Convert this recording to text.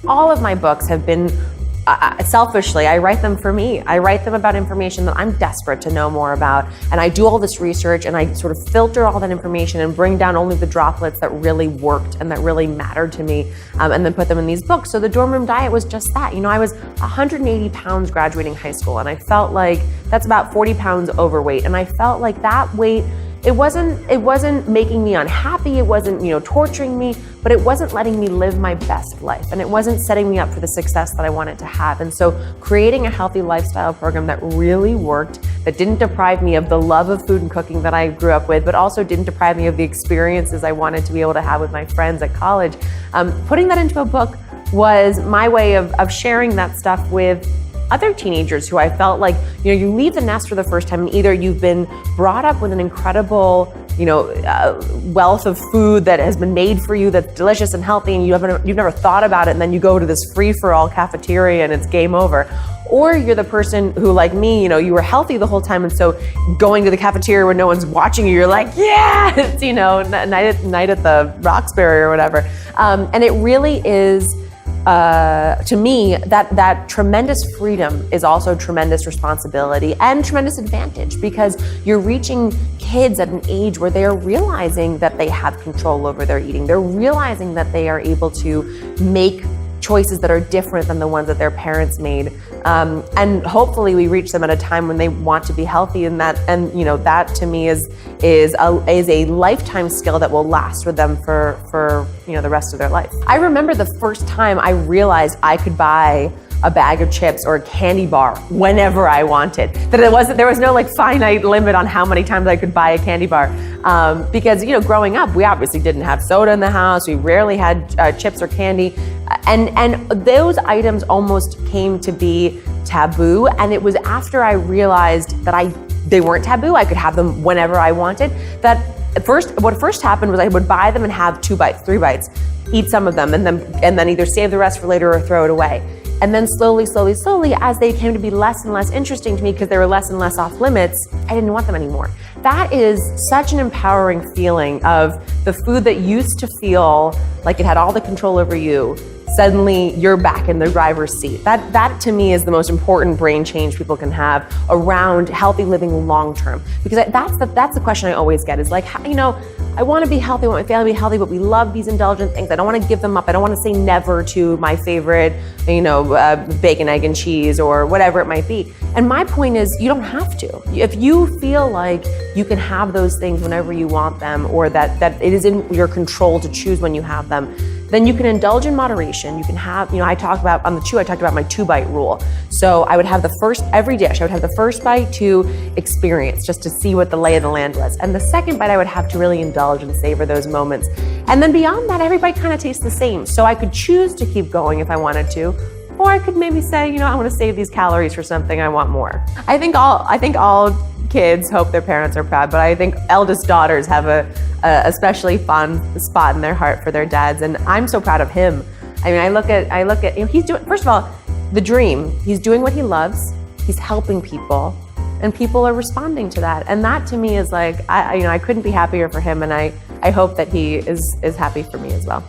All of my books have been, selfishly, I write them for me. I write them about information that I'm desperate to know more about. And I do all this research and I sort of filter all that information and bring down only the droplets that really worked and that really mattered to me, and then put them in these books. So the dorm room diet was just that. I was 180 pounds graduating high school, and I felt like that's about 40 pounds overweight. And I felt like that weight, it wasn't making me unhappy, it wasn't, torturing me, but it wasn't letting me live my best life. And it wasn't setting me up for the success that I wanted to have. And so creating a healthy lifestyle program that really worked, that didn't deprive me of the love of food and cooking that I grew up with, but also didn't deprive me of the experiences I wanted to be able to have with my friends at college. Putting that into a book was my way of sharing that stuff with other teenagers who I felt like, you leave the nest for the first time and either you've been brought up with an incredible, wealth of food that has been made for you that's delicious and healthy and you've never thought about it, and then you go to this free-for-all cafeteria and it's game over. Or you're the person who, like me, you were healthy the whole time, and so going to the cafeteria when no one's watching you, you're like, yeah, it's, night at the Roxbury or whatever. And it really is, to me, that tremendous freedom is also tremendous responsibility and tremendous advantage, because you're reaching kids at an age where they are realizing that they have control over their eating. They're realizing that they are able to make choices that are different than the ones that their parents made. And hopefully we reach them at a time when they want to be healthy, and that to me is a lifetime skill that will last with them for the rest of their life. I remember the first time I realized I could buy a bag of chips or a candy bar whenever I wanted. That there was no finite limit on how many times I could buy a candy bar. Because growing up, we obviously didn't have soda in the house. We rarely had chips or candy. And those items almost came to be taboo. And it was after I realized that they weren't taboo. I could have them whenever I wanted. What first happened was I would buy them and have 2 bites, 3 bites, eat some of them, and then either save the rest for later or throw it away. And then slowly, as they came to be less and less interesting to me because they were less and less off limits, I didn't want them anymore. That is such an empowering feeling of the food that used to feel like it had all the control over you. Suddenly you're back in the driver's seat. That to me is the most important brain change people can have around healthy living long term. Because that's the question I always get is I want to be healthy, I want my family to be healthy, but we love these indulgent things. I don't want to give them up. I don't want to say never to my favorite, bacon, egg, and cheese or whatever it might be. And my point is, you don't have to. If you feel like you can have those things whenever you want them, or that it is in your control to choose when you have them, then you can indulge in moderation. You can have, I talked about my 2-bite rule. So I would have every dish, I would have the first bite to experience, just to see what the lay of the land was. And the second bite I would have to really indulge and savor those moments. And then beyond that, every bite kind of tastes the same. So I could choose to keep going if I wanted to, or I could maybe say, I want to save these calories for something I want more. I think all kids hope their parents are proud, but I think eldest daughters have a especially fond spot in their heart for their dads, and I'm so proud of him. I mean, I look at he's doing, first of all, the dream. He's doing what he loves. He's helping people, and people are responding to that. And that to me is I couldn't be happier for him, and I hope that he is happy for me as well.